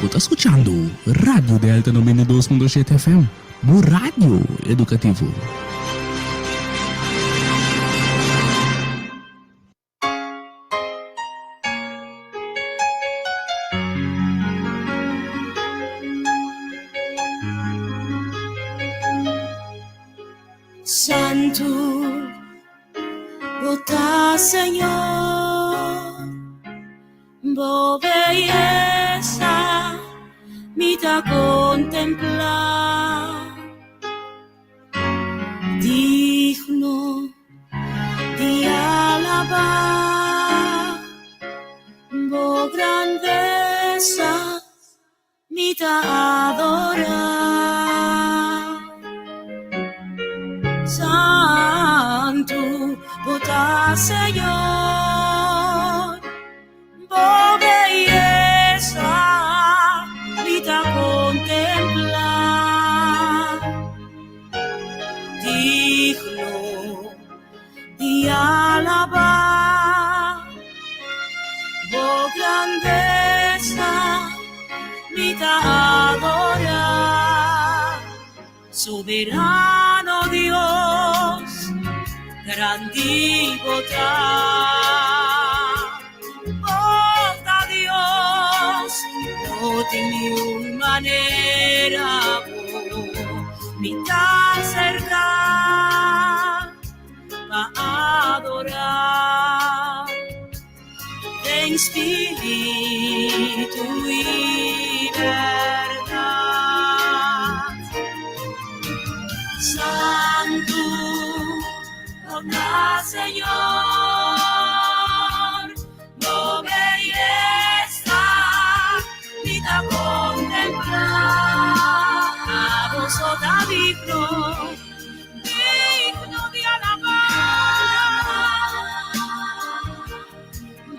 Está escuchando Radio Delta 92.7 FM, bu Radio Edukativo. Santo, bota Señor, bo belleza, mita contemplar, digno de alabar, bo grandeza, mita adorar. Santo, bota Señor, bo belleza, mita contemplar, digno de alabar, bo grandeza, mita adorar. Soberano Dios, grandívota, bota Dios, no tiene manera, ni tan cerca va a adorar, en espíritu y verdad. Santo, bota Señor, no belleza, vida contemplar, a vos sota digno de alabar,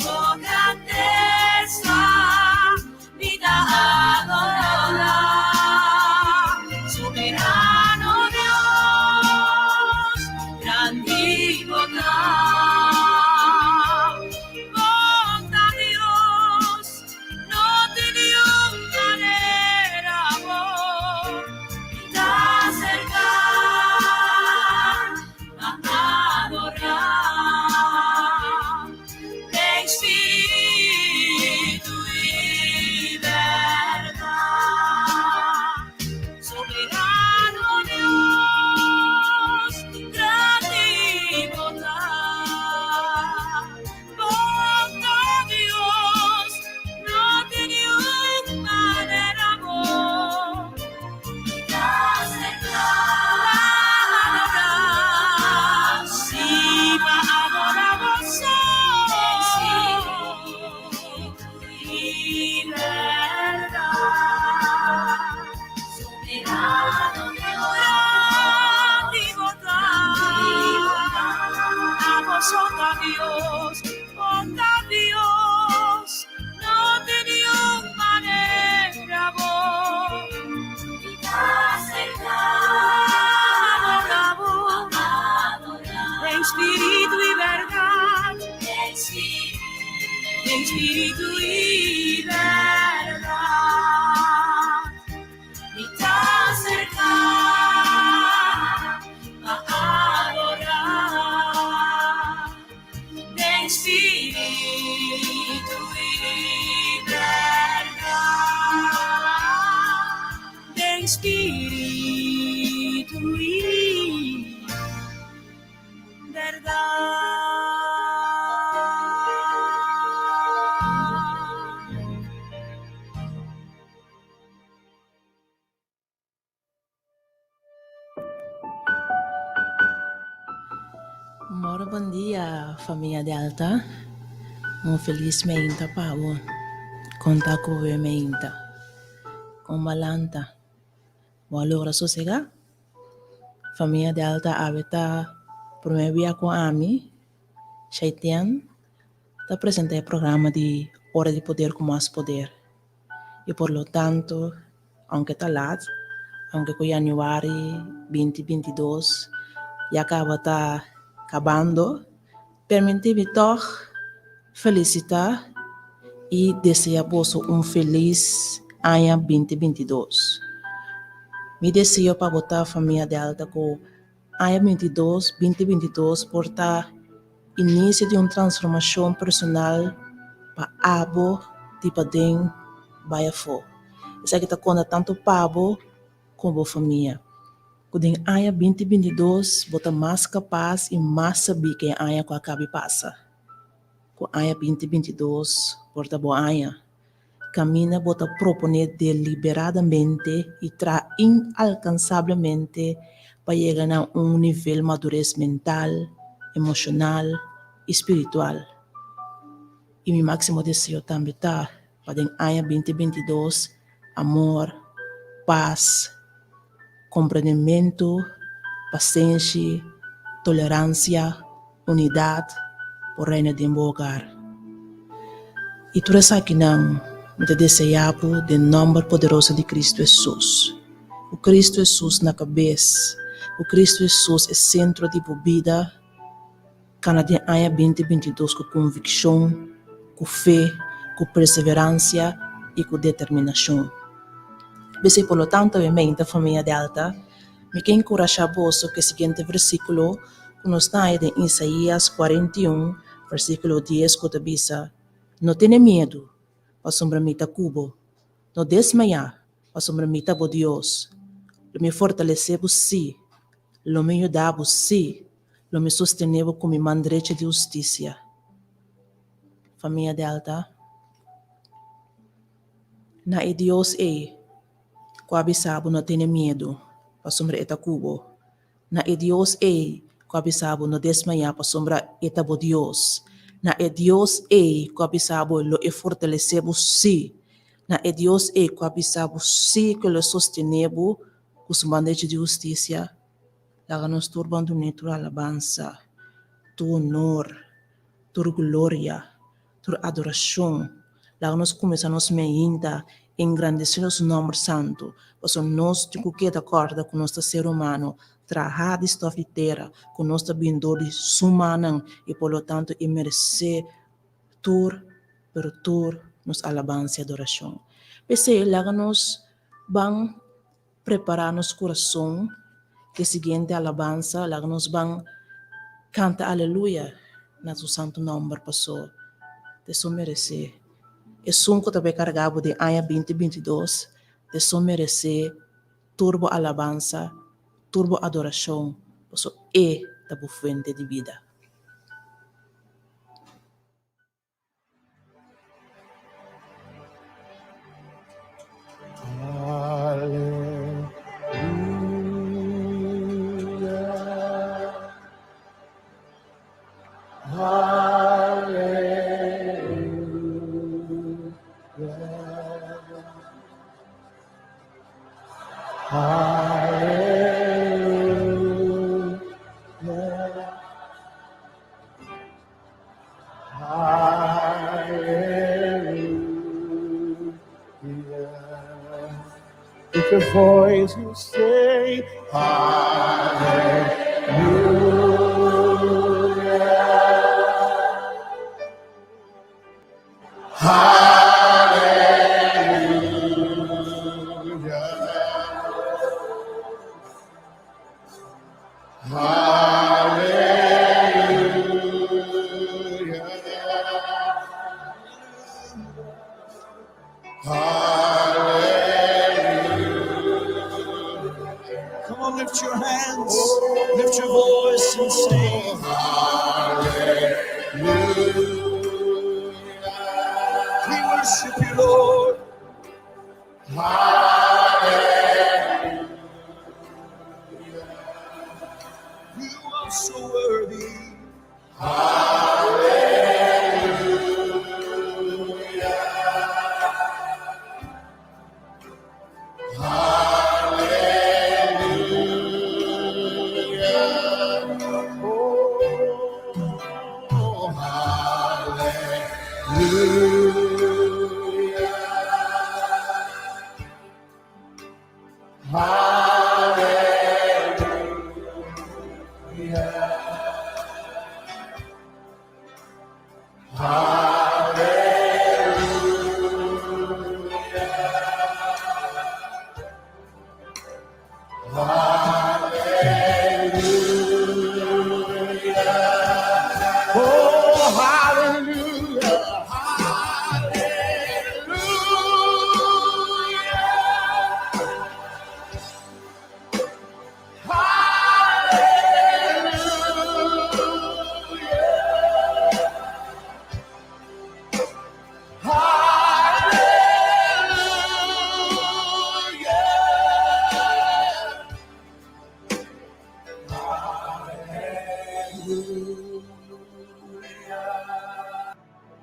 oh grandeza, vida adorar, soberano Dios, grandívota. otra Dios, no tenía manera vos. De espíritu y verdad, de espíritu y verdad, y tan cerca a adorar, de espíritu y verdad, de espíritu y verdad. Moro bom dia, família Delta. Feliz meinta, Pavo. Conta com o meinta. Com malanta. Boa logra sossega. Família Delta habita promovia com a AMI. Shaitian. Te apresentei o programa de Hora de Poder com Mais Poder. E por lo tanto, aunque está lá, aunque com januário 2022 já está acabando, permite-me toch felicitar e desejar vos feliz ano 2022. Me desejo para botar a família Delta com ano 2022 portar início de uma transformação personal para abo de padem baia fo. Isso aqui está conta tanto para abo como a família. Quando em ano 2022 botar mais capaz e mais saber que ano que acabe passa. Com ano 2022 porta boa ano. Camina bota proponer deliberadamente e inalcançavelmente para chegar a nível de madurez mental, emocional e espiritual. E meu máximo desejo também está para o ano 2022 amor, paz, compreendimento, paciência, tolerância, unidade, por reino de um hogar. E tudo isso aqui não me desejamos de nome poderoso de Cristo Jesus. O Cristo Jesus na cabeça, o Cristo Jesus é centro de vida, cada dia ano 2022 com convicção, com fé, com perseverança e com determinação. Bem, por lo tanto, a família Delta, me quer encorajar vos que o seguinte versículo, que nos está em Isaías 41, versículo 10, que diz: não tenha medo, para sombramita cubo, não desmaiar, para sombramita bo Deus, lo me fortalecebo sim, lo me ajudabo sim, lo me sostenebo com minha mão direita de justiça. Família Delta, na e Deus quabi sabo não tenha medo, para sombra cubo, na e Deus quabi sabo não desmaiar, para sombra bo Deus. Na é Deus que abisabo lo fortalecebo sim. Na é Deus que abisabo sim que lo sostenebo com sua bandeja de justiça. Laga nos turbando tua alabança, tu honor, tu glória, tu adoração. Laga nos começamos meinta engrandecer o nome santo. Pois nós temos que dar corda com nosso ser humano. Trabalhar esta terra com nossa bindora humana e, por lo tanto, merecer tur por tur nos alabança e adoração. Pese lá nos vão preparar nosso coração que seguinte alabança, lá nos vão cantar aleluia na seu santo nome, passou. Te só merecer. E sunco também carregado de ano 2022, te só merecer turbo alabança, turbo adoração, posso da fuente de vida. Hallelujah. With your voice you say, come on, lift your hands, lift your voice and sing. We worship you, Lord. You are so worthy. Oh, hallelujah. Oh, hallelujah.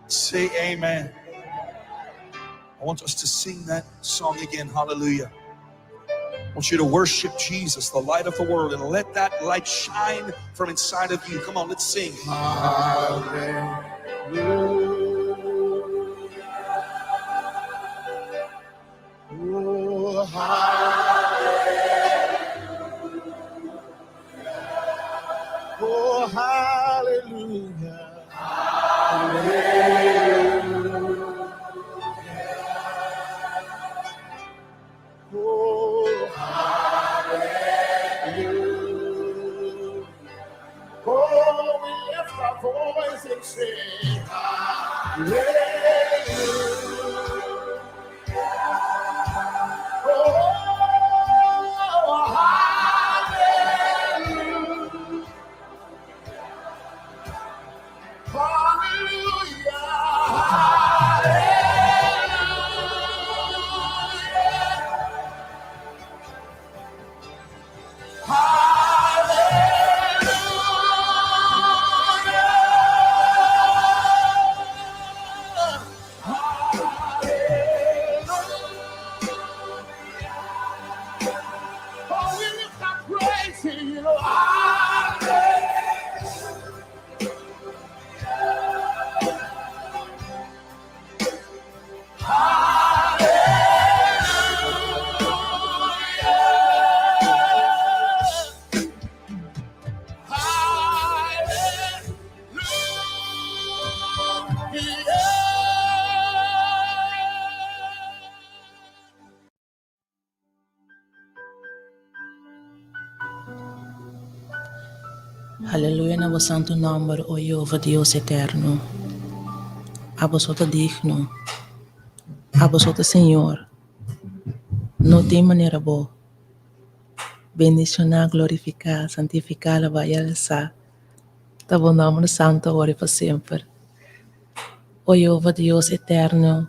Say amen. I want us to sing that song again. Hallelujah. I want you to worship Jesus, the light of the world, and let that light shine from inside of you. Come on, let's sing. Hallelujah. Oh, hallelujah. Oh, hallelujah. Oh, hallelujah. Oh, we lift our voice and sing, hallelujah. Oh, hallelujah. Oh, we lift our praise to you. Aleluya na vos santo nombre, oh Jehová Dios eterno. A vosotros digno, a vosotros Señor. No tem maneira boa. Bendicionar, glorificar, santificar, alabar e alçar. Tá bom nome santo agora e para sempre. Oh Jehová Deus eterno,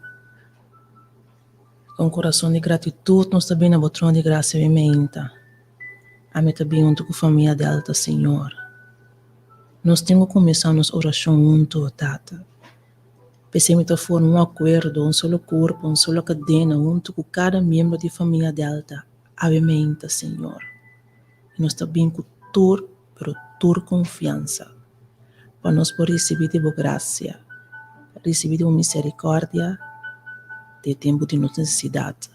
com coração de gratitude, nós também na trono de graça e emenda. A mim também junto com a família Delta, Senhor. Nós temos começado nossa oração junto, Tata. Pensemos que for um acordo, um solo corpo, uma sola cadena, junto com cada membro da família Delta. A emenda, Senhor. E nós também com tua confiança. Para nós poder receber de boa graça. recebido misericórdia de tempo de nossa necessidade,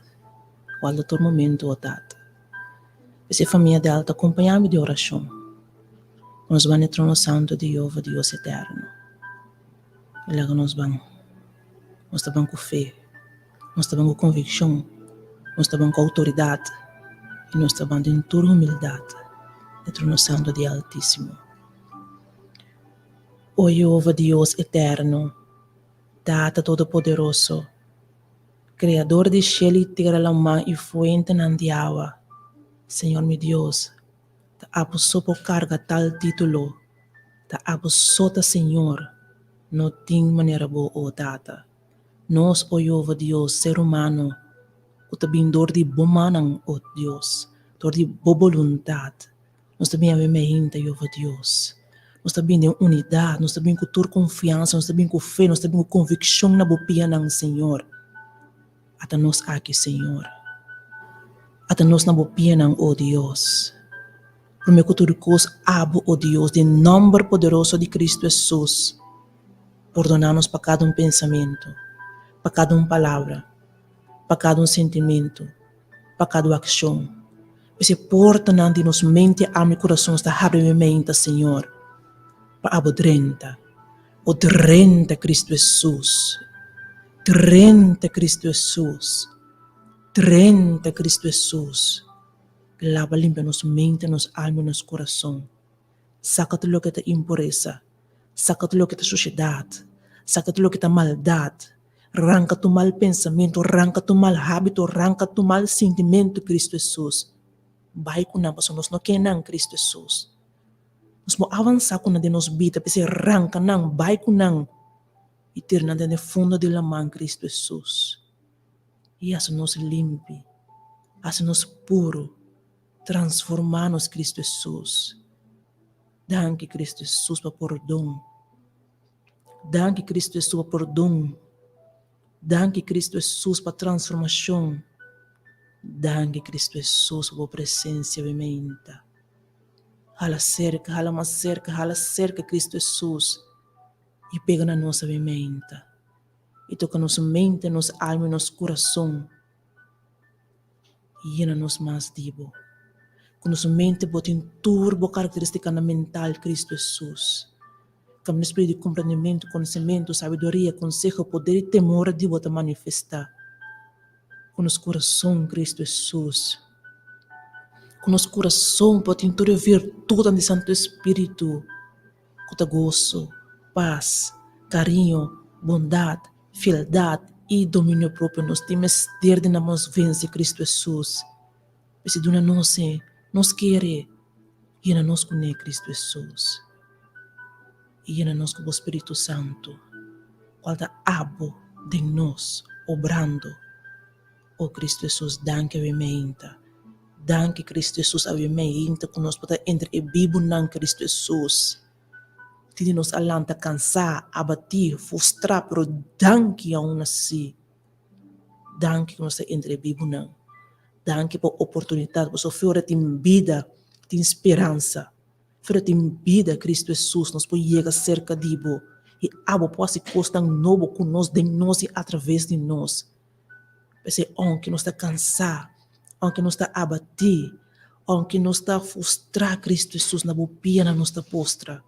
qual todo momento ou data. Essa família dela está acompanhando de oração. Nós vamos no trono santo de Jeová, Deus eterno. E lá nós vamos com fé, nós estamos com convicção, nós estamos com autoridade, e nós estamos em toda humildade, no trono santo de Altíssimo. O Jeová, Deus eterno, Data Todo-Poderoso, Criador de céu e terra, la mão e fuente de água, Senhor meu Deus, te abuso por carga tal título, te abuso, Senhor, não tem maneira boa ou data. Nós, o Jeová Deus, ser humano, o também dor de bomanang, o Deus, dor de boa vontade, nós também amemos, Jeová Deus. Nós também temos unidade, nós também com toda confiança, nós também com fé, nós também com convicção na bopia ng Senhor. Até nós aqui, Senhor. Até nós na bopia ng o Deus. Por meio que tudo coisa abo, o Deus, de nome poderoso de Cristo Jesus. Perdonar-nos para cada pensamento, para cada palavra, para cada sentimento, para cada ação. Esse porta de nos mente, alma e coração está aberto, Senhor. Para abo drenta, o drenta Cristo Jesus, drenta Cristo Jesus, drenta Cristo Jesus, lava limpa nos mente, nos alma, nos coração, saca tudo o que é impureza, saca tudo o que é sociedade, saca tudo o que é maldade, arranca tu mal pensamento, arranca tu mal hábito, arranca tu mal sentimento, Cristo Jesus, vai com nós, nós não queremos Cristo Jesus. Nós vamos avançar com de nos vida, para se arranca não, vai com não, e ter na no fundo de la mão Cristo Jesus. E assim nos limpe, assim nos puro, transformar-nos Cristo Jesus. Danke Cristo Jesus para perdão. Danke Cristo Jesus para perdão. Danke Cristo Jesus para transformação. Danke Cristo Jesus para presença vivente. Hala cerca Cristo Jesus e pega na nossa mente e toca nossa mente, nossa alma e nosso coração e llena nos mais vivo. Com nossa mente bota em turbo característica mental Cristo Jesus. Com o espírito de compreendimento, conhecimento, sabedoria, consejo, poder e temor de bota manifestar. Com nosso coração Cristo Jesus. Com nosso coração pode ter virtude de Santo Espírito, com gozo, paz, carinho, bondade, fialdade e domínio próprio. Nós temos de nós vencer Cristo Jesus. Se Deus nos quer, e nós com Cristo Jesus. E nós com o Espírito Santo, qual está abo de nós, obrando. Oh Cristo Jesus, danke a Danke Cristo Jesus, avimento conosco para entre e vivo ng Cristo Jesus. Tini nos alanta cansar, abatir, frustrar, pero danke aún assim. Danke que nos entre e vivo ng. Danke por oportunidade, por sofrer tem vida, tem esperança. Fora tem vida Cristo Jesus, nos pode chegar cerca de Ibo. E abo pode costar novo conosco, de nós e através de nós. Porque aunque nos está cansar, aunque nos está abatir, aunque nos está frustrar, Cristo Jesus na bopia na nossa postra,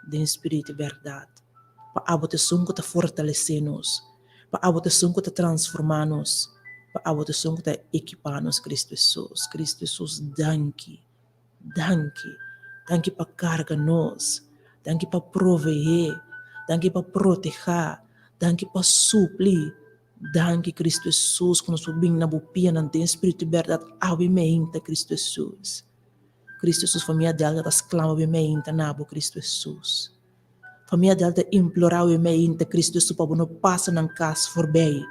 de espírito e verdade. Para a votação que está fortalecer-nos, para a votação que está transformar-nos, para a votação que está equipar-nos, Cristo Jesus. Cristo Jesus, danke, danke, danke para carregar-nos, danke para prover, danke para proteger, danke para suplir. Danke Cristo Jesus, que nós podemos na bopia não tem espírito de verdade, obviamente Cristo Jesus. Cristo Jesus, família dela está exclama obviamente na Cristo Jesus. Família dela está implorar obviamente Cristo Jesus para não passar na casa for bem,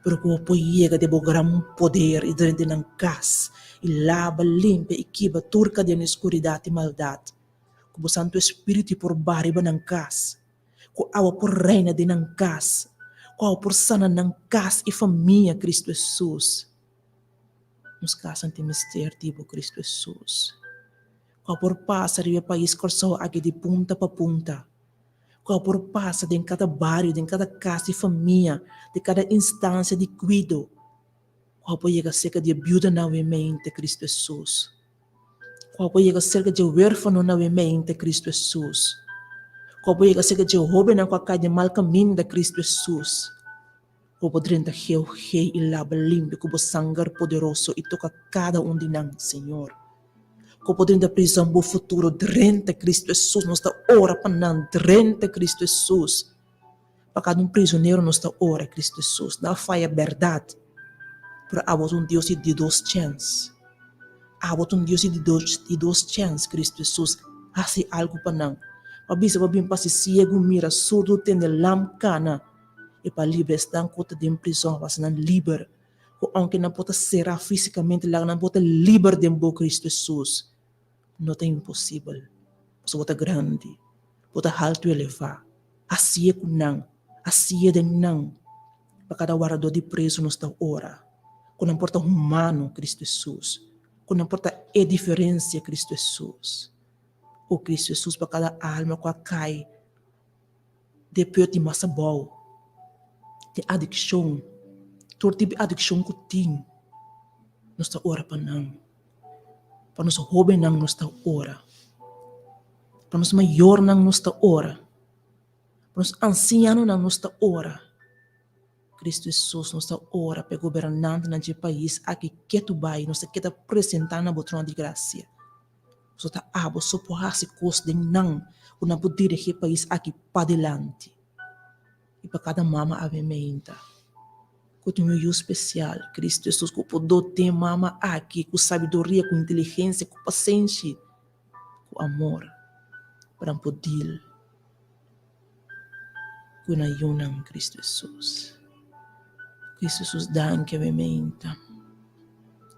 pero que o poiega de bogram poder e dentro na casa e lava, limpa e quiba turca de escuridade e maldade. Que o Santo Espírito por bariba na casa, que a água por reina de na casa. Qual por sana ng casa e família Cristo Jesus. Nos casam tem mistério tipo Cristo Jesus. Qual por passa rio país corso aqui de punta para punta. Qual por passa em cada bairro, em cada casa e família, de cada instância de cuido. Qual por chega cerca de viúva novamente, Cristo Jesus. Qual por chega cerca de huérfano novamente, Cristo Jesus. Qual por chega cerca de jovem na qual cai de mal caminho de Cristo Jesus. Qual por dentro rei e lava limpo, com o sangue poderoso e toca cada de nós, Senhor. Qual por dentro da prisão, o futuro, dentro Cristo Jesus, nós está ora para nós, dentro Cristo Jesus. Para cada prisioneiro, nós está ora, Cristo Jesus. Não falha a verdade. Para abot Deus e de dois chances. Abot Deus e de dois chances, Cristo Jesus. Hace algo para nós. Para bisa para bem para se cego, mira, surdo, tem lamcana. E para libertar conta de prisão, para se não livre. Aunque não pode ser fisicamente, não pode livre de Cristo Jesus. Não é impossível. Mas é grande. Pode alto elevar. Assim é com nós. Assim é de nós. Para cada guardador de preso nos dá hora. Quando não importa humano, Cristo Jesus. Quando não importa a diferença, Cristo Jesus. O Cristo Jesus para cada alma que cai. Depois de massa boa. De adicção. Todo tipo de adicção que tem. Nós está ora para nós. Para nós jovem nós está ora. Para nós maior nós está ora. Para nós anciano nós está ora. Cristo Jesus nos está ora para governante neste país aqui que tu vai, nós quer apresentar na trono de graça. Nós está abo suportar se coisa de não, o não poder dirigir o país aqui para adelante. E para cada mama avementa. Com um especial, Cristo Jesus, com o poder de mama aqui, com sabedoria, com inteligência, com paciência, com amor, para poder com ayunan Cristo Jesus. Cristo Jesus, danke avementa.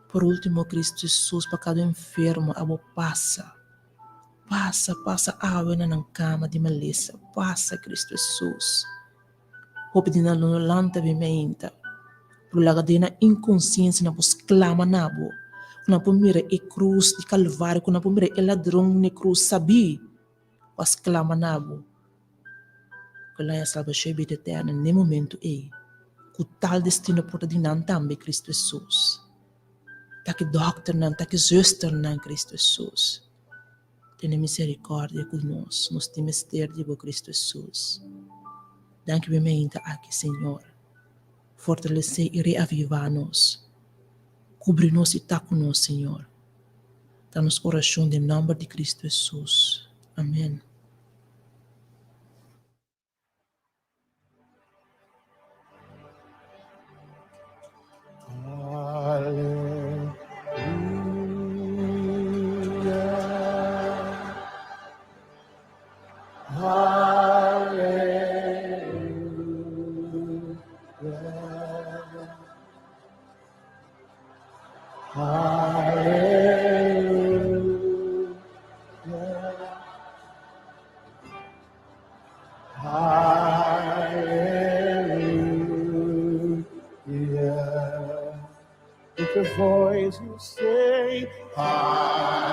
Por último, Cristo Jesus, para cada enfermo, abo passa água na cama de maleza, passa Cristo Jesus. Hope de na lanta avementa. Por lagadena inconsciência na pos clama nabo. Kuna pomira e cruz de calvário, kuna pomira e ladrão ne cruz sabi. Pas clama nabo. Kula ya salvação e vida eterna ne momento e. Com tal destino por dinan tambe Cristo Jesus. Taki doctor nan, taki zuster nan Cristo Jesus. Tenha misericórdia conosco, nos tem mistério de Cristo Jesus. Danke bementa aqui, Senhor. Fortalecer e reavivar-nos. Cobrir-nos e estar conosco, Senhor. Dá-nos coração em nome de Cristo Jesus. Amém. With your voice you say, Hallelujah.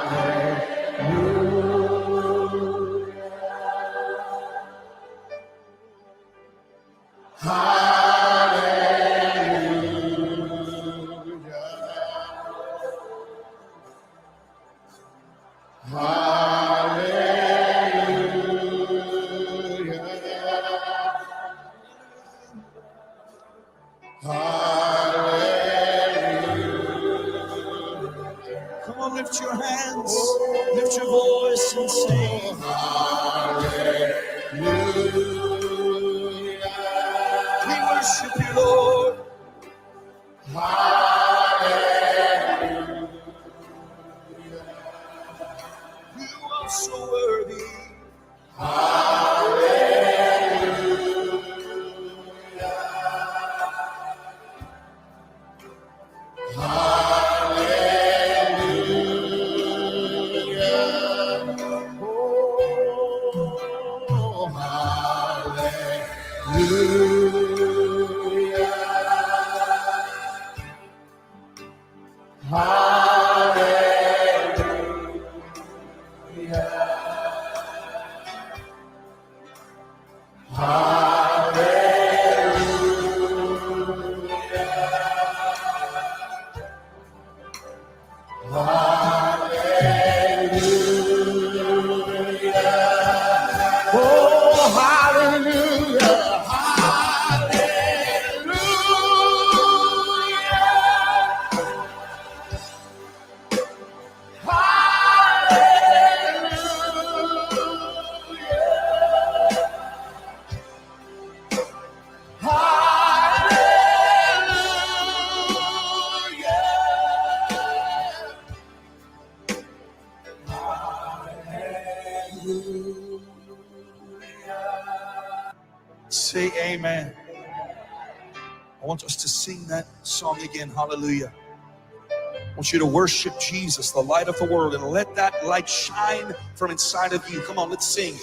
Come on, lift your hands, lift your voice and sing. We worship you, Lord. You are so worthy. Oh, hallelujah. Say amen. I want us to sing that song again. Hallelujah. I want you to worship Jesus, the light of the world, and let that light shine from inside of you. Come on, let's sing.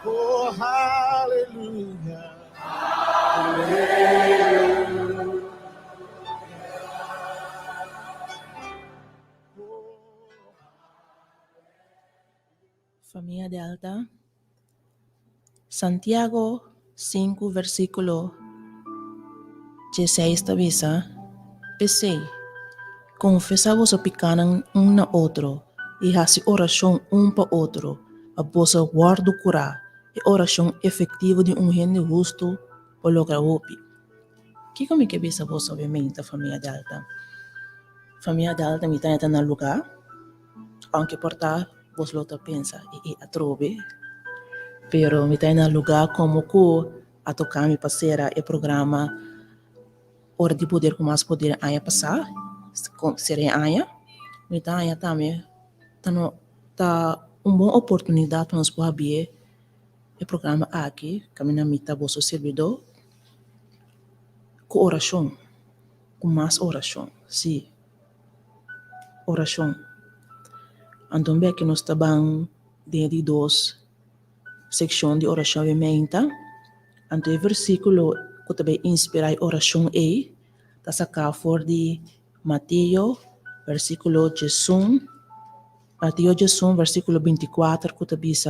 Oh, hallelujah. Familia Delta, Santiago 5, versículo 16 avisa, PC, confessa vosso pecados um na outro, e hace oração um para outro, a vossa guarda curar, e oração efetiva de gente justo, por lograr opi. Que como que bisa vosso obviamente, família Delta? Família Delta me está no lugar, aunque portar vos lo pensa e atrove, pero me está no lugar como que a tocar me passera e programa hora de poder com mais poder aia passar, seria aia, me está aia também, tá boa oportunidade para nós poder o programa aqui, caminhar mita vosso servidor, com oração, com mais oração, sim, oração. Então, bem que nós estamos dentro de 2 secções de oração e menta. Então, o versículo que também inspira a oração está sacado fora de Mateus, versículo 18, Mateus 18, versículo 24, que também diz,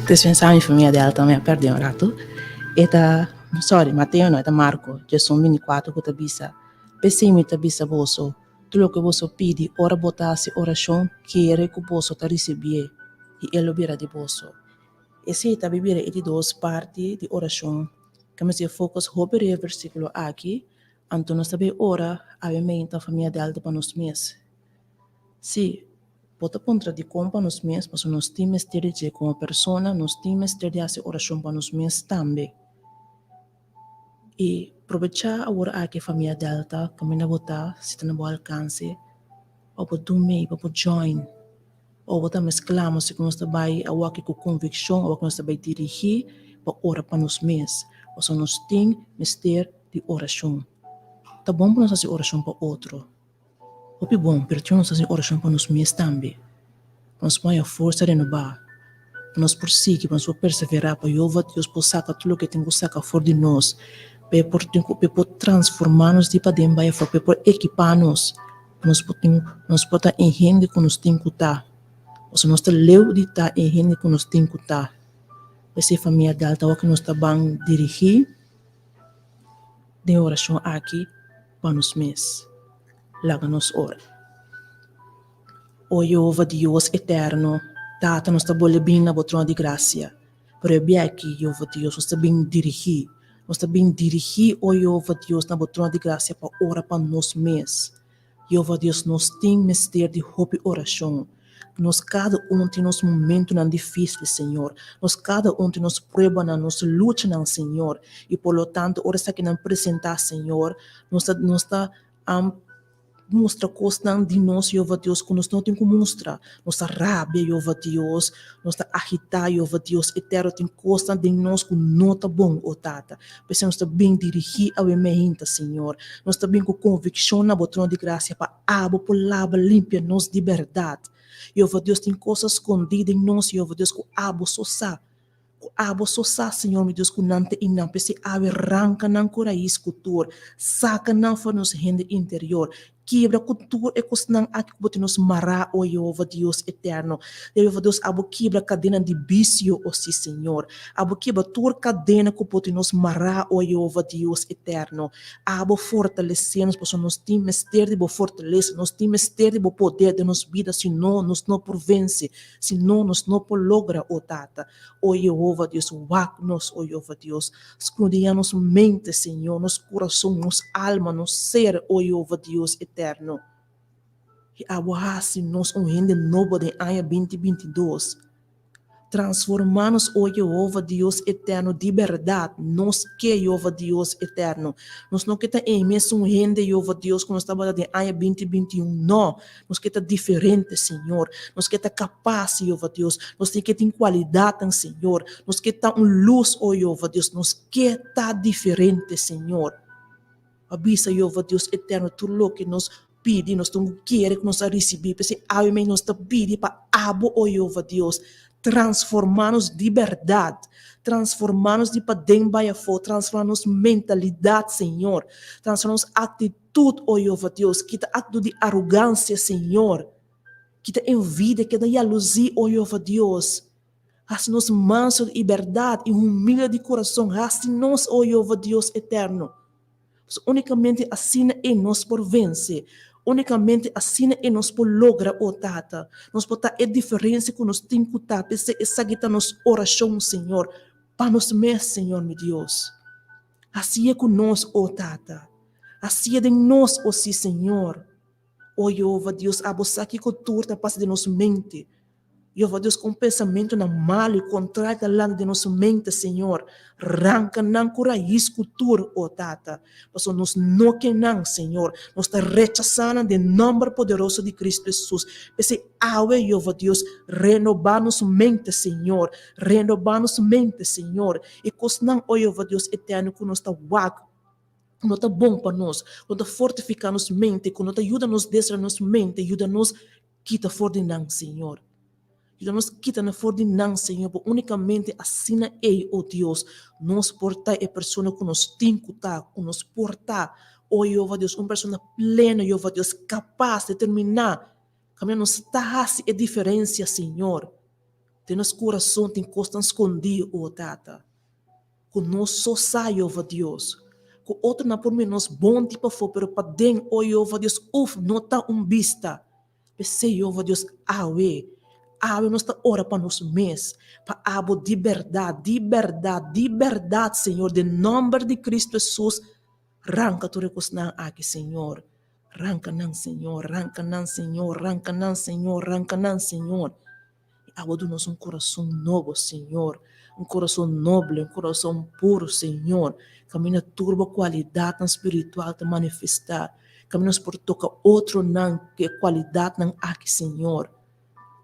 Dispensar minha família dela também perdeu um rato. Mateus não, é Marco, Jesus 24, que tabisa. Pessimamente tabisa vosso, tudo que vosso pede, ora botasse oração, querer que vosso ta receber, e ele virá de vosso. E se ta bibire e 2 partes de oração, que se focus sobre o versículo aqui, então nós também ora, obviamente, a família dela para nós mesmos. Sim, bota contra de como para nós mesmos, mas nós temos que ter como pessoa, nós temos que ter essa oração para nós mesmos também. E aproveitar agora aqui a família Delta, caminhar botar, se tem um alcance, ou botar meio, ou botar join, ou botar mesclamos se nós também a aqui com convicção, ou nós também dirigir para orar para nós mesmos, ou nós temos mistério de oração. Tá bom para nós fazer oração para outro. Opi bom, pero nós fazer oração para nós mesmos também. Para nós põe a força de renovar. Para nós prosseguir, para nós perseverar, para Jeová Deus possa sacar tudo que tem que sacar fora de nós. Para transformar-nos de para dentro, para equipar-nos. Nós podemos entender que nós temos que estar. Ou nós temos de estar entendendo que nós temos que estar. Essa família Delta, que nós estamos dirigir de oração aqui para nós mesmos. Laga nos ora. O Jeová Deus eterno, Tata nós estamos bem na botrona de graça. Pero é bem aqui, Jeová Deus, nós estamos bem dirigir. Nós estamos bem dirigir, o Jeová Deus, na botrona de graça para orar para nós mesmos. Jeová Deus, nós temos mistério de roupa e oração. Nós cada tem nosso momento não difícil, Senhor. Nós cada tem nossa prova, nossa luta, Senhor. E por lo tanto, ora está que não apresentar, Senhor, nós está mostra coisas de nós, Jeová Deus, que nós não temos que mostrar. Nossa rábia, Jeová Deus, nossa agitar, Jeová Deus, eterno, tem coisas de nós que não está bom, ó Tata. Porque nós está bem dirigir a mente, Senhor. Nós está bem com convicção na botrona de graça para abo, palavra limpa, nós de verdade. Jeová Deus, tem coisas escondidas em nós, Jeová Deus, que abo só abo sosa, Senhor, meu Deus, que não te inam, pese ave arranca não cura escultura, saca não for nos rende interior, quebra cultura e cos não aqui que nos mará, o Jeová Deus eterno, Jeová Deus, abo quebra cadena de vício, o sim, Senhor, abo quebra toda cadena que pode nos mará, o Jeová Deus eterno, abo fortalecer-nos, pois nós temos mistério de fortaleza, nós temos mistério de poder de nos vida, senão nos não por vence, senão nos não por logra, o Tata, o Jeová Deus, wak-nos, o Jeová Deus, escondinha nos mente, Senhor, nos coração, nos alma, nos ser, o Jeová Deus eterno. E aguarde nos rende novo de ano 2022. Transformar-nos, o Jeová Deus eterno, de verdade, nos que Jeová Deus eterno. Nós não queremos imenso rende, Jeová Deus, quando estamos de ano 2021, não. Nós queremos diferente, Senhor. Nós queremos capaz, Jeová Deus. Nós queremos qualidade, Senhor. Nós queremos luz, o Jeová Deus. Nós queremos diferente, Senhor. Avisa, Jeová Deus eterno, tudo que nos pede, nós não queremos que nós recebamos, porque a mim nós te pede para abo, o Jeová Deus, transformar-nos de verdade, transformar-nos de para dentro, transformar-nos mentalidade, Senhor, transformar-nos atitude, o Jeová Deus, que ato de arrogância, Senhor, que envidia, que jalousia, o Jeová Deus, assim-nos manso de verdade e humilde de coração, assim-nos, o Jeová Deus eterno. Unicamente assim é nós por vencer. Unicamente assim é nós por lograr, o Tata. Nós podemos ter diferença que nós temos que estar. Essa guita nos oração, Senhor. Para nós mesmos, Senhor, meu Deus. Assim é com nós, o Tata. Assim é de nós, o sim, Senhor. O Jeová Deus, a você que cultura passa de nossa mente. Jeová Deus, com pensamento na mal e contrário da lã de nossa mente, Senhor, arranca não cura escultura, ó Tata. Mas nós não queremos, Senhor, nós está rechaçando de nome poderoso de Cristo Jesus. Esse ave, Jeová Deus, renovar nossa mente, Senhor, renovar nossa mente, Senhor. E coisa não, ó Jeová Deus eterno, que nós está wak, não está bom para nós, não está fortificar nossa mente, não está ajuda nos descer nossa mente, ajuda nos quita fora de nós, Senhor. E nós quitamos fora de nós, Senhor, porque unicamente assim é, oh Deus, nós portar a pessoa que nós temos que estar, que nós portar, oh Jeová Deus, uma pessoa plena, Jeová Deus, capaz de terminar, caminhando nos tahasse a diferença, Senhor. Tem nosso coração, tem coisas escondidas, oh Tata. Que nós só sai, Jeová Deus. Que outro não por menos bom tipo for, pero para dentro, oh Jeová Deus, não está vista. Pensei, Jeová Deus, awe. Nós está ora para nós mesmos, para abo de verdade, Senhor, de nome de Cristo Jesus, ranca tu recosnan aqui, Senhor, ranca não, Senhor, ranca não, Senhor, ranca não, Senhor, ranca não, Senhor, abo do nosso coração novo, Senhor, coração nobre, coração puro, Senhor, caminha turba qualidade espiritual te manifestar, caminhamos por tocar outro não, que qualidade não aqui, Senhor.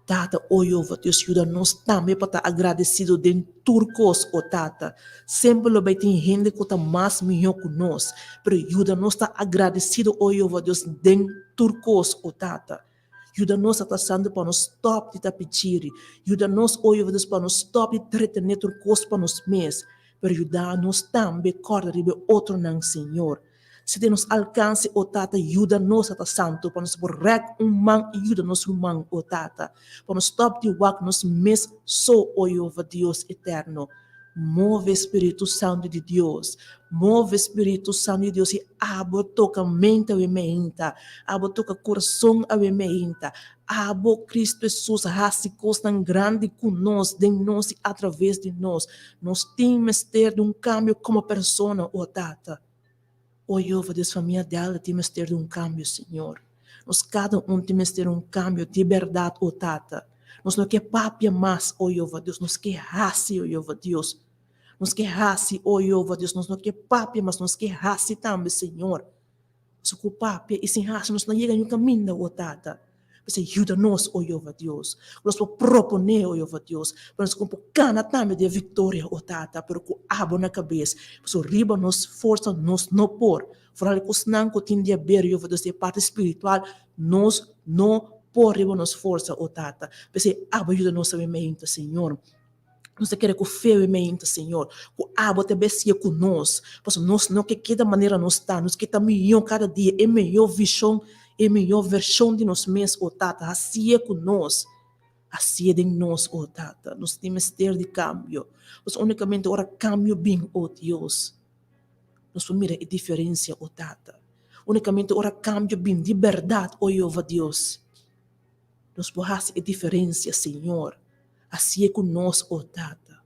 Tata, oh Jeová Deus, ajuda-nos também para estar agradecido de turcos, oh Tata. Sempre lo tem gente que está mais melhor que nós, pero ajuda-nos a estar agradecido, oh Jeová Deus, de turcos, oh Tata. Ajuda-nos a estar santo para nos stop de tapichiri. Ajuda-nos, oh Jeová Deus, para nos stop de entretener turcos para nos mês. Pero ajuda-nos também a correr outro não, Senhor. Se Deus nos alcance, oh Tata, ajuda-nos a estar santo, para nos borrar man, ajuda-nos man, oh Tata, para nos stop de walk nos mês, só, oh Jeová Deus eterno. Move Espírito Santo de Deus, move Espírito Santo de Deus e abra toca mente a mente, abra toca coração a mente, abra Cristo Jesus, raça coisa grande conosco, de nós e através de nós. Nós temos que ter um cambio como pessoa, oh Tata. Oh Jeová Deus, família dela, temos que ter um cambio, Senhor. Nós cada temos que ter um cambio de verdade, oh Tata. Nós não quer papia mais, oh Jeová Deus, nós quer raça, oh Jeová Deus. Nós quer raça, oh Jeová Deus, nós não quer papia, mas nós quer raça também, Senhor. Nós quer papia e sem raça, nós não chegamos no caminho, oh Tata. Você ajuda-nos, oh Jeová Deus. Nós vamos proponer, oh Jeová Deus, para nós cana também de vitória, oh Tata, para que abo na cabeça. Você riba nos força, nos não por. Fora que os não que tem de haver, Jeová Deus, de parte espiritual, nós não por riba nos força, oh Tata. Você abo ajuda-nos a mente, Senhor. Nós queremos que o fé mente, Senhor. Que o abo te becia conosco. Porque nós não que da maneira nós está, nós que está melhor cada dia, é melhor visão, é melhor versão de nós mesmos, oh Tata. Assim é conosco. Assim é de nós, oh Tata. Nós temos que ter de cambio. Nós unicamente ora cambio bem, oh Deus. Nós mira a diferença, oh Tata. Unicamente ora cambio bem de verdade, oh Jeová Deus. Nós podemos a diferença, Senhor. Assim é conosco, oh Tata.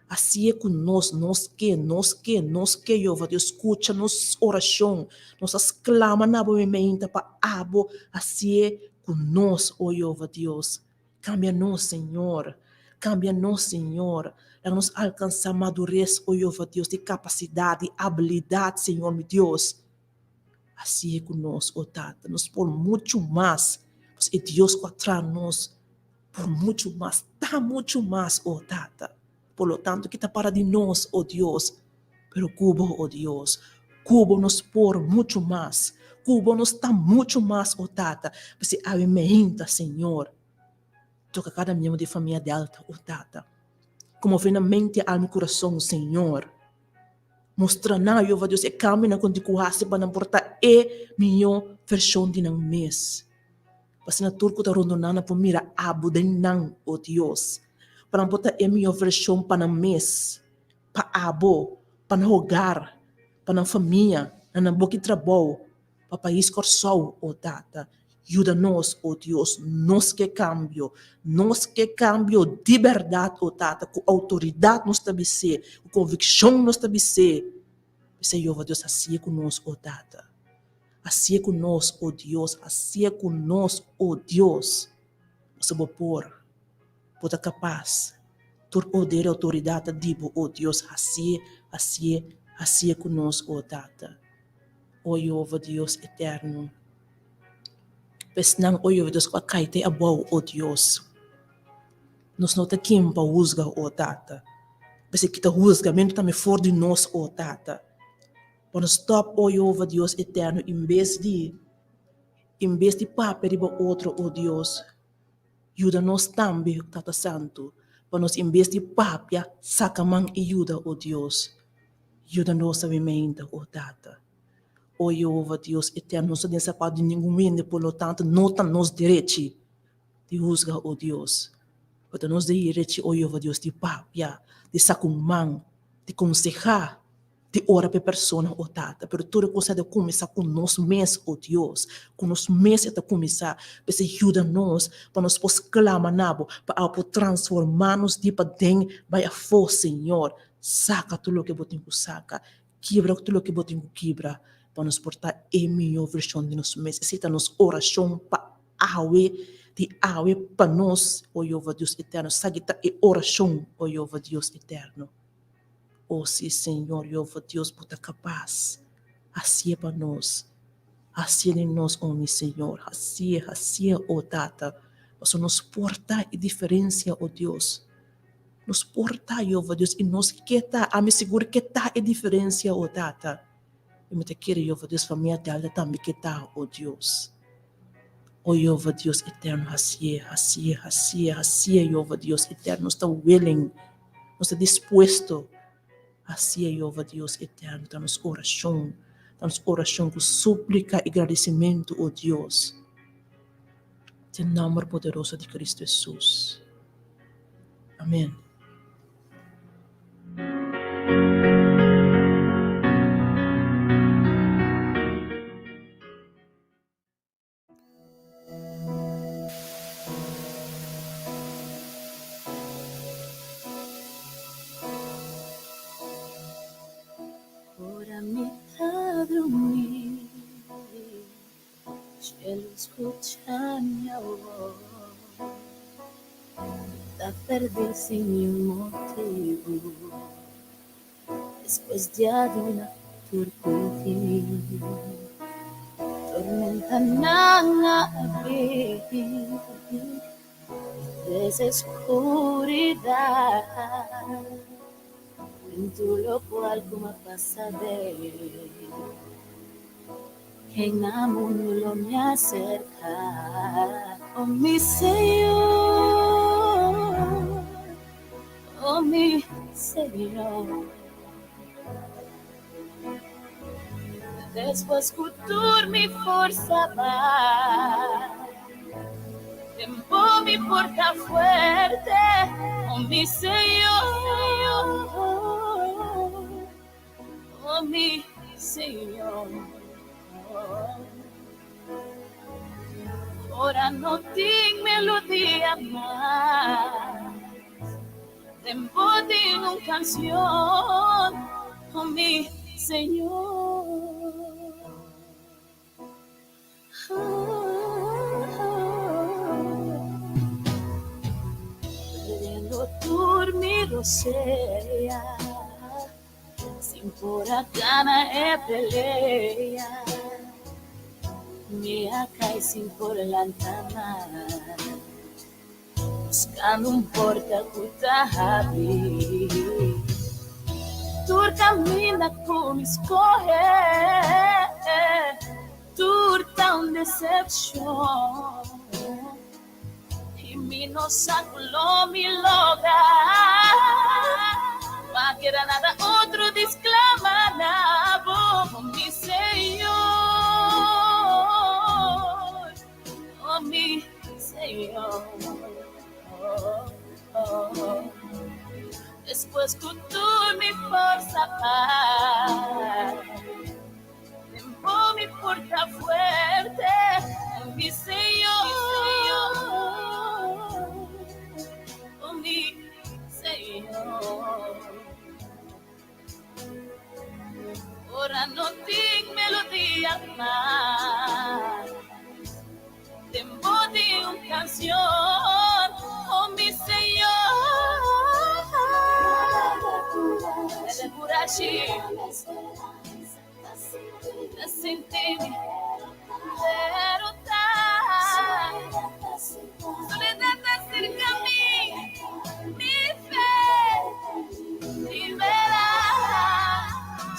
Assim é conosco, nós que, Jeová Deus, escuta nossa oração, nossas clamas na boa mente para abo, assim é conosco, oh Jeová Deus. Cambia-nos, Senhor. Cambia-nos, Senhor. Dá-nos alcançar madurez, oh Jeová Deus, de capacidade, habilidade, Senhor, meu Deus. Assim é conosco, oh Tata. Nos por muito mais, pois é Deus que atrai nós por muito mais, tá muito mais, oh Tata. Por lo tanto, que está para de nós, oh Deus. Pero cubo, oh Deus. Cubo nos por muito mais. Cubo nos está muito mais, oh Tata. Você alimenta, Senhor. Toca cada membro de família delta, oh Tata. Como vem na mente, alma e coração, Senhor. Mostra na, Jeová Deus, e caminha com o raça para não portar a melhor versão de nós mês. Kasi na turco ta rondonana po mira abo din nang, o Dios. Parang po ta emi yung versyon pa ng mes, pa abo, pa ng hogar, pa ng família, na ng bukid trabaho, pa país corsaw, o Tata. Ajuda-nos, o Dios, nos que cambio de verdade, o Tata, com autoridade nos tabise, com convicção nos tabise. Porque, Jeová Deus, assim é conosco, o Tata. Assim é conosco, oh Deus, assim é conosco, oh Deus. Você vai pôr, pode capaz, ter poder e autoridade, digo, oh Deus, assim é conosco, oh Tata. Oh Jeová Deus eterno. Pesnang, oh Jeová Deus, com a caite abaw, oh Deus. Nós não temos para juzgar, oh Tata. Porque kita juzgamento também for de nós, oh Tata. Para stop, oh Jeová Deus eterno, em vez de papel para outro, oh Deus, ajuda-nos também, Tata Santo, para nós, em vez de papel, saca-man e ajuda, oh Deus, ajuda-nos a mente, oh Tata. Oh Jeová Deus eterno, não se dessa parte de nenhum mente, por lo tanto, não está nos direito de juzgar, oh Deus, para nos direito, oh Jeová Deus, de papel, de saca-man, de aconselhar, de ora para persona, oh Tata, pero tudo coisa de começar com nós mesmos, oh Deus, com nós mesmos até começar, para ajuda-nos, para nós poder clamar nabo, para transformar-nos de para dentro, vai a força, Senhor, saca tudo o que botem com saca, quebra tudo o que botem com quebra, para nos portar a melhor versão de nós mesmos, aceita nos oração para awe para nós, oh Jeová Deus eterno, sagita e oração, oh Jeová Deus eterno. Oh, sim, Senhor, Jeová Deus, puta capaz. Assim é para nós. Assim é de nós, oh, meu Senhor. Assim é, oh, Tata. Paso nos porta e diferencia, oh Deus. Nos porta, Jeová Deus, e nos queta, a me segura que tá e diferencia, oh Tata. E me te quero, Jeová Deus, família dela também que tá, oh Deus. Oh Jeová Deus eterno, assim, Jeová Deus eterno, está willing, está disposto, assim, Jeová Deus eterno, está nos oração com súplica e agradecimento, oh Deus. Em nome poderoso de Cristo Jesus. Amém. Por a mitad dormir, cielo escucha mi voz, da perder sin un motivo, después ya de una torpedina, tormenta nada desescuridad, dentro lo cual como pasa de que en amor no me acerca. Oh mi Señor, oh mi Señor, después que tú mi fuerza va, tiempo mi porta fuerte, oh mi Señor, oh mi Señor. Ora no tengo melodía más, tiempo de una canción, oh mi Señor. Perdiendo dormido sea, sin por gana de pelea, me acá y sin por la antama, buscando un porta cutabi. Tu camina con escoger, tu tan decepción, y mi no saculó mi loga, no quiera nada otro disclama nada, oh mi Señor, oh mi Señor. Después que tú mi fuerza paz, tiempo mi puerta fuerte, oh mi Señor, oh mi Señor. Ahora no tengo melodía más, tiempo de una canción, oh mi Señor. De Burashi, sin ti, derrotar, soledad acerca a mí, mi fe, libera,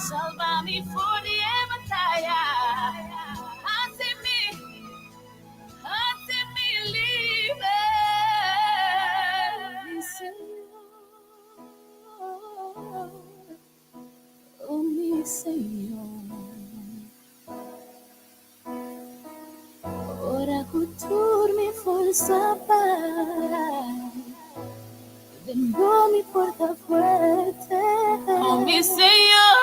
salva mi furia en batalla, hace mi libre, mi Señor, oh mi Señor. Ora cultur mi forza para, vengo mi puerta fuerte, oh mi Señor,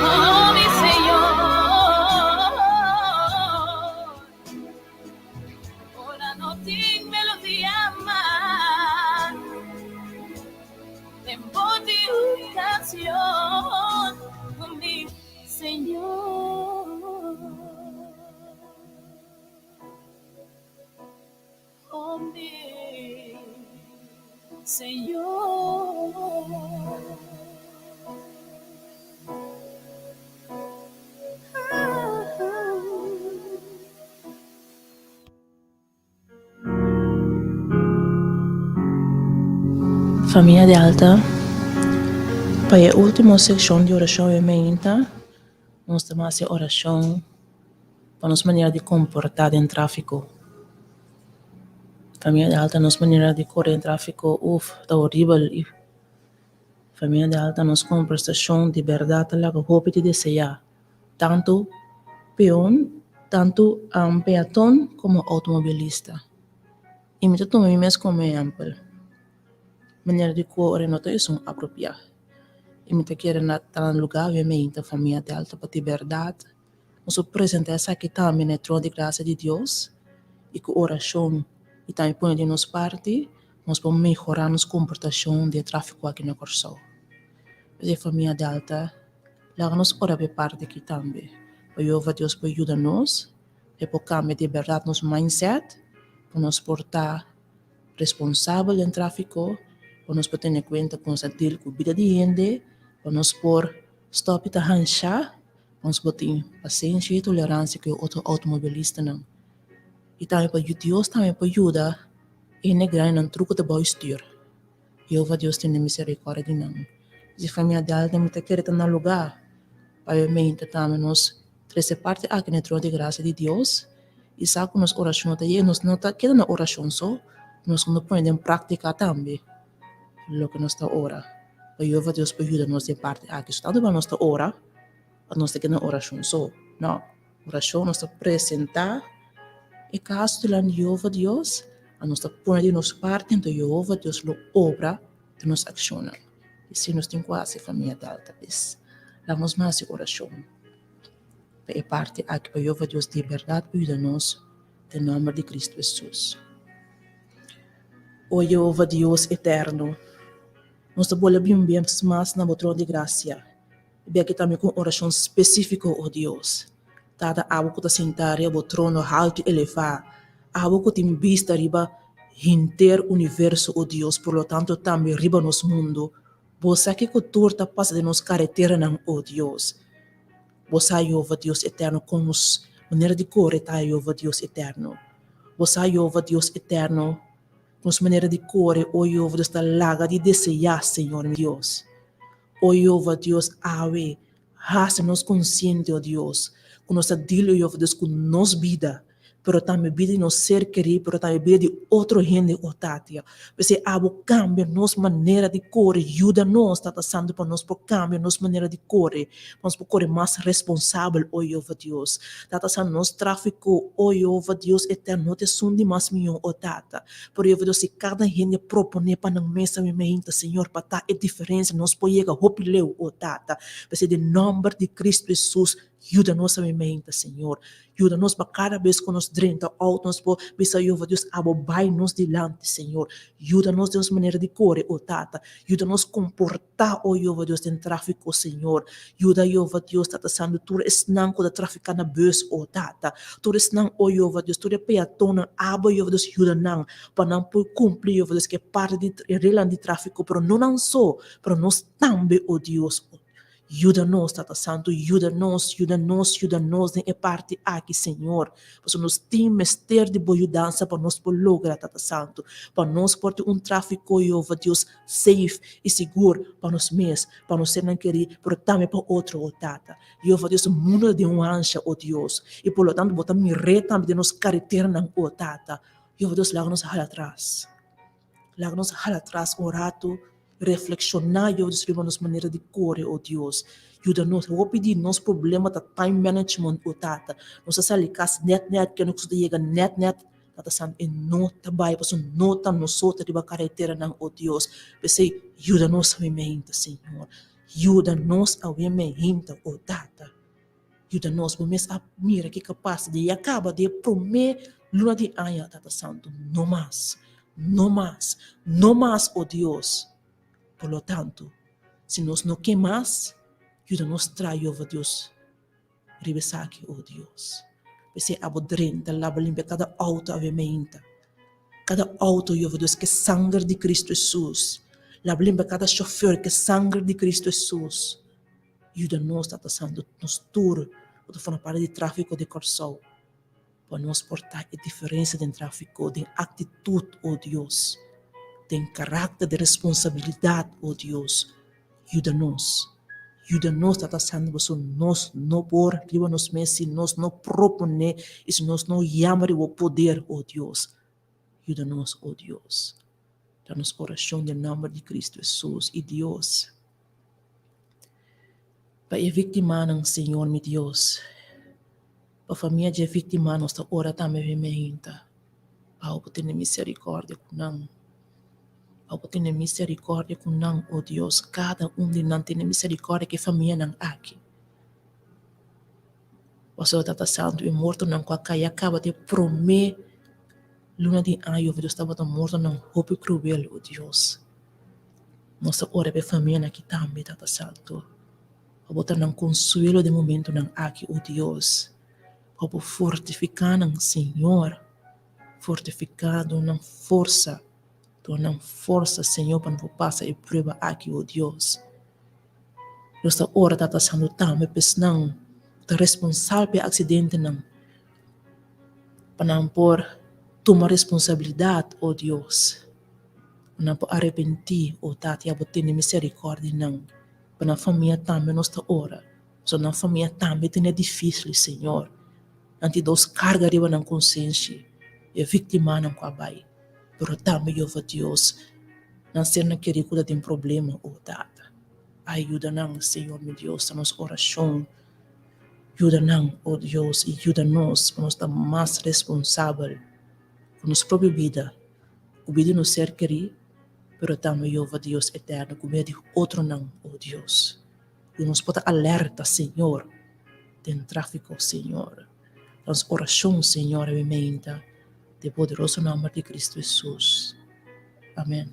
oh mi Señor. Ora no tengo melodía más, vengo de una canción, oh mi Señor, oh mi Señor. Família de Alta, para a última secção de oração e menta, nós temos a oração para nossa maneira de comportar em tráfico. Família de Alta, nossa maneira de correr em tráfico, está horrível. Família de Alta, nossa conversação de verdade, lá que roupa de desejar, tanto peão, tanto peatón como automobilista. E me tomei mesmo como exemplo. Maneira de correr não é um apropriado. E me quero estar no lugar e me a família de Alta para de verdade. Nós apresentamos aqui também no trono de graça de Deus e com oração e também põe de nossa parte, nós podemos melhorar nossa comportação de tráfico aqui no Corsol. E a família de Alta, lá nós oramos parte aqui também. Para Deus para ajudar-nos e para cambiar de verdade nosso mindset, para nos portar responsável em tráfico, para nos ter em conta com essa deal com a vida de gente, para nos por stop e arranjar, para nos ter paciência e tolerância com o outro automobilista não. E também para Deus também para ajudar e negrar em truque de bom estudo. E Deus tem misericórdia de nós. Se a família de Alta me quer estar no lugar, para mim também nos trazer parte aqui no trono de graça de Deus, e sabe que nossa oração está nós não está querendo na oração só, nós não podemos em prática também, o que nós está ora. Para Deus para ajudar-nos de parte aqui, está para nós está ora, nós está querendo oração só, não. Oração nós está apresentar, e caso de Deus, nós está pondo de nossa parte, então Deus lo obra de nossa ação. E se nós temos quase família de Alta, lá nós mais oração. É parte aqui para Deus de verdade ajuda-nos, em nome de Cristo Jesus. O Jeová Deus eterno, nós estamos bem mais na trono de graça. E aqui também com oração específica, oh Deus. Tada algo que está sentado no trono alto e elevado, algo que tem vista riba inteiro universo, oh Deus, por lo tanto também riba nosso mundo. Você que cultura passa de nos carretera não, oh Deus. Você Jeová Deus eterno com nos maneira de correr, tá Jeová Deus eterno. Você Jeová Deus eterno com nos maneira de correr, oh Jeová Deus da laga de desejar, Senhor Deus. Oh Jeová Deus, ave, hace-nos consciente, oh Deus, com nossa dilo, Jeová Deus, com nos vida, pero também vida de nos ser querido, pero também vida de outro gente, oh Tatia. Você abo cambia nossa maneira de correr, ajuda-nos, Tata Santo, para nós por cambia nossa maneira de correr, para nós por correr mais responsável, oh Jeová Deus. Tata Santo, nos tráfico, oh Jeová Deus, eterno, não te sundi mais milhão, oh Tata. Por Jeová Deus, se cada gente propõe para não mesa, Senhor, para estar a diferença, nós podemos hopileu, oh Tata. Você de nome de Cristo Jesus, ajuda-nos a mente, Senhor. Ajuda-nos para cada vez que nos drenta out, nos por bisa Jeová Deus, abobai-nos dilante, Senhor. Ajuda-nos de uma maneira de correr, oh Tata. Ajuda-nos a comportar, oh Jeová Deus, em tráfico, Senhor. Ajuda, Jeová Deus, Tata Santo, tu és não quando traficar na bus, oh Tata. Tu és não, oh Jeová Deus, tu és peatona, Jeová Deus, ajuda não, para não cumprir, Jeová Deus, que é parte de regla de tráfico, pero não só, pero nós também, oh Deus, ajuda-nos, Tata Santo, ajuda-nos, em parte aqui, Senhor. Para nós temos ter de boa ajudança para nós por lograr, Tata Santo. Para nós por ter tráfico, Jeová Deus, safe e seguro para nós mesmos, para nós ser não querer, mas também para outro, oh Tata. Jeová Deus, o mundo de ancha, oh Deus. E por lo tanto, botamos rei também de nos carreteira, oh Tata. Jeová Deus, larga-nos atrás. Larga-nos atrás, orato. Reflexionar, Deus, sobre nossa maneira de correr, oh Deus. Ajuda-nos, eu vou pedir nosso problema da time management, oh Tata. Nossa salicas, net, que não custa chegar net, Tata Santo, e não trabalha, para não estar nos outros de carreteira, não, oh Deus. Você ajuda-nos a mente, Senhor. Ajuda-nos a mente, oh Tata. Ajuda-nos, vamos a mira que capaz de acaba de prometer luna de anha, Tata Santo. No mais, oh Deus. Por lo tanto, se nós não queimamos, ajuda-nos a trazer, oh Deus, revisar aqui, oh Deus. Você abodrenta, lava, limpa cada auto, obviamente. Cada auto, oh Deus, que sangue de Cristo Jesus. Lava, limpa cada chofer, que sangue de Cristo Jesus. Ajuda-nos, Tata Santo, nos tour, para falar para de tráfico de Corsol, para nos portar a diferença de tráfico, de atitude, oh Deus. tem caráter de responsabilidade, oh Deus. Ajuda-nos. Ajuda-nos, Tata Santo, se nós não por riba nos meses, nós não propõe, e se nós não chamamos o poder, oh Deus. Ajuda-nos, oh Deus. Dá-nos oração em nome de Cristo Jesus e Deus. Para a vítima, Senhor, meu Deus. Para a família de vítima, nós estamos orando também, menina. Para ter misericórdia com nós. Para ter misericórdia com nós, oh Deus. Cada de nós tem misericórdia que a família não aqui. O Senhor está santo e morto não qualquer acaba de prometer luna de ano, Deus estava morto não roubo cruel, oh Deus. Nossa ora para a família aqui também está santo. Para botar um consuelo de momento não aqui, oh Deus. Para fortificar não Senhor. Fortificado na força, tornar força, Senhor, para não passar e prova aqui, oh Deus. Nossa hora está passando também, pois não, está responsável pelo acidente, não, para não por tomar responsabilidade, oh Deus, para não por arrepentir, oh Tati, a botar misericórdia, não, para a família também, nossa hora, só na família também tem difícil, Senhor, antes dos cargas de na consciência. E a vítima não vai, pero também oh Deus, não ser naquele que tem problema, oh Tata. Ajuda-nos, Senhor, meu Deus, a nossa oração. Ajuda-nos, oh Deus, e ajuda-nos para nós estar mais responsável por nossa própria vida. O vida no ser querido, pero também oh Deus eterno, com medo de outro não, oh Deus. E nos pode alerta, Senhor, tem tráfico, Senhor. Nossa oração, Senhor, é mementa. De poderoso nome de Cristo Jesus. Amém.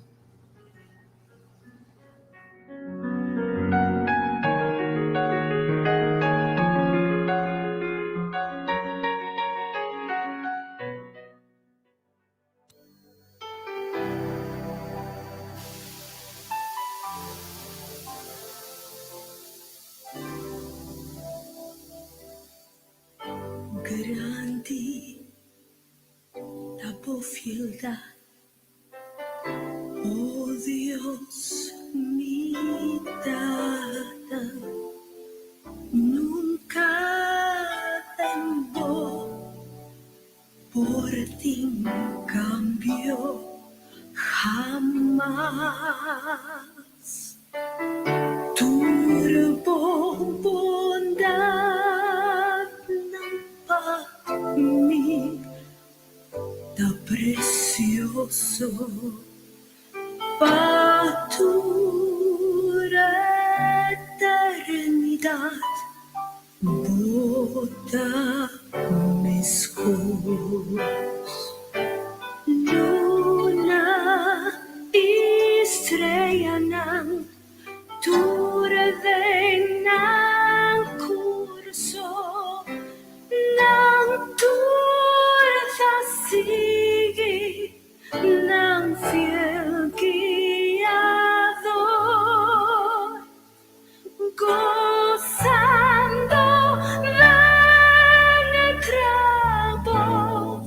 Grande la bofildad, oh Dios, mi dada, nunca tengo por ti cambio jamás. Turbo bondad para mí. Tan precioso para tu eternidad, bota mis cosas, luna y estrella nan, turve nan curso, nan turva sigue, nan fiel guiador, gozando van entramos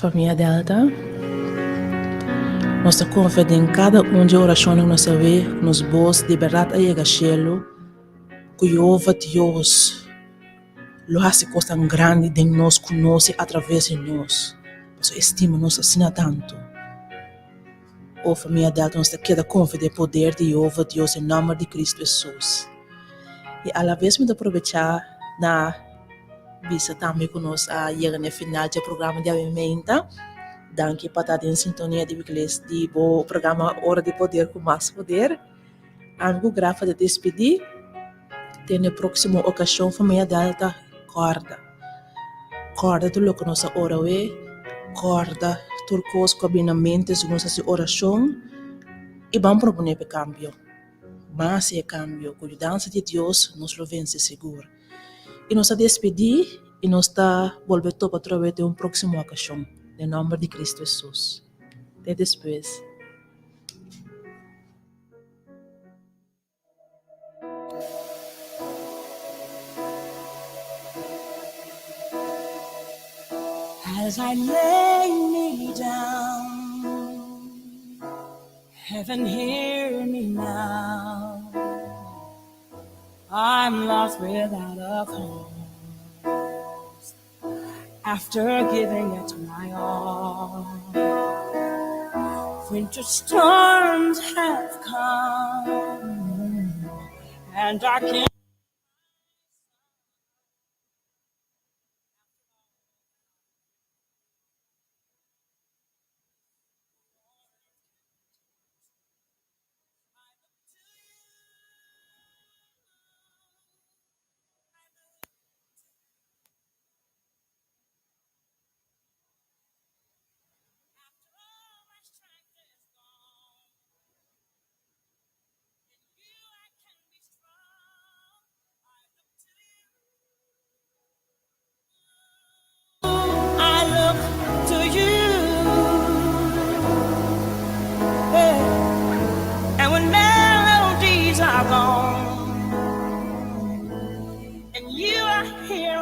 Família Delta, nós confiamos em cada de oração que nós vê, nos voz de verdade aí a cielo, que Jeová Deus lo hace coisa tão grande de nós conhece através de nós. Por estima nós assim tanto. Oh, família Delta, nós queda confiar no poder de Jeová Deus em nome de Cristo Jesus. E a la vez me aproveitar na visa também conosco a chegar no final do programa de avivamento. Danke por estar em sintonia de igreja de o programa Hora de Poder com mais poder. Amigo, graça de despedir. Tem na próxima ocasião família Delta corda. Corda tudo que nossa hora é. Corda turcos combinamentos nossa oração e vamos proponer para cambio. Mas é cambio, com a ajuda de Deus, nos lo vence seguro. E nós despedir e nós está volver para através de uma próxima ocasião. Em nome de Cristo Jesus. Até depois. As I lay me down, heaven hear me now. I'm lost without a cause, after giving it my all. Winter storms have come, and I can't.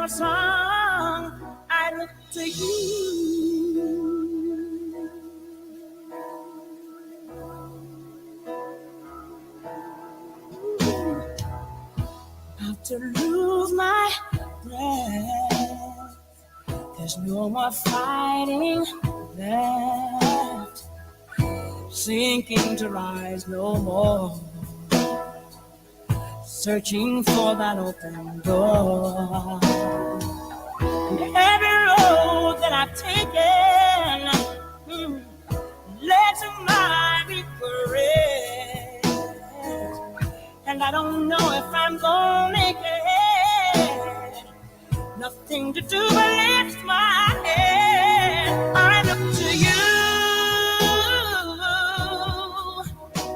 Song, I look to you. About to lose my breath. There's no more fighting left. Sinking to rise no more. Searching for that open door. Every road that I've taken led to my regret, and I don't know if I'm gonna make it. Nothing to do but lift my head. I look to you.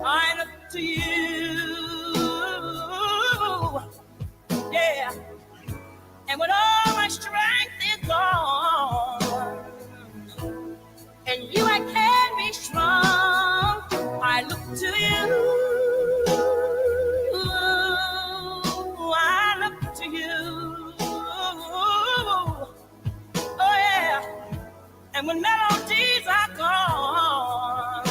I look to you. Yeah. And when all my strength is gone, and you I can be strong, I look to you. I look to you. Oh yeah. And when melodies are gone,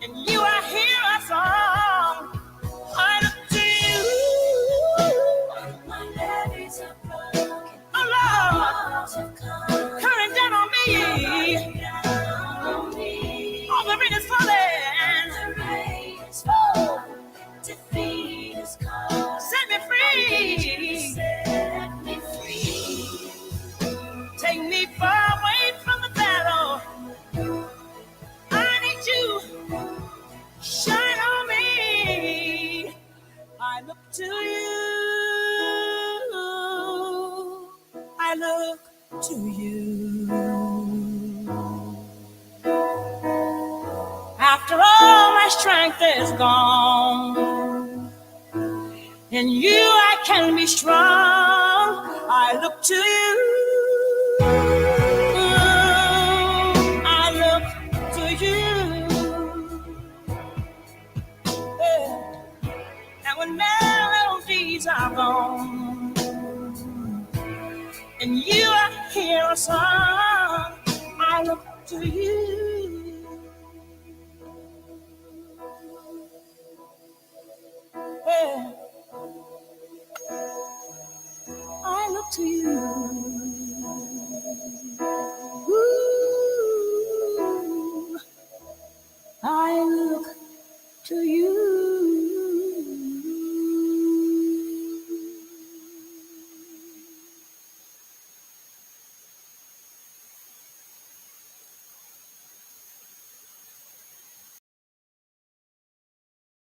and you I hear a song, I look to you. Coming down on me. All the rain is falling. Defeat is called. Set me free. Take me far away from the battle. I need you. Shine on me. I look to you. I look to you. After all my strength is gone, in you I can be strong. I look to you. I look to you. And when melodies are gone, and you I hear a song, to you. Yeah. I look to you. Ooh, I look to you.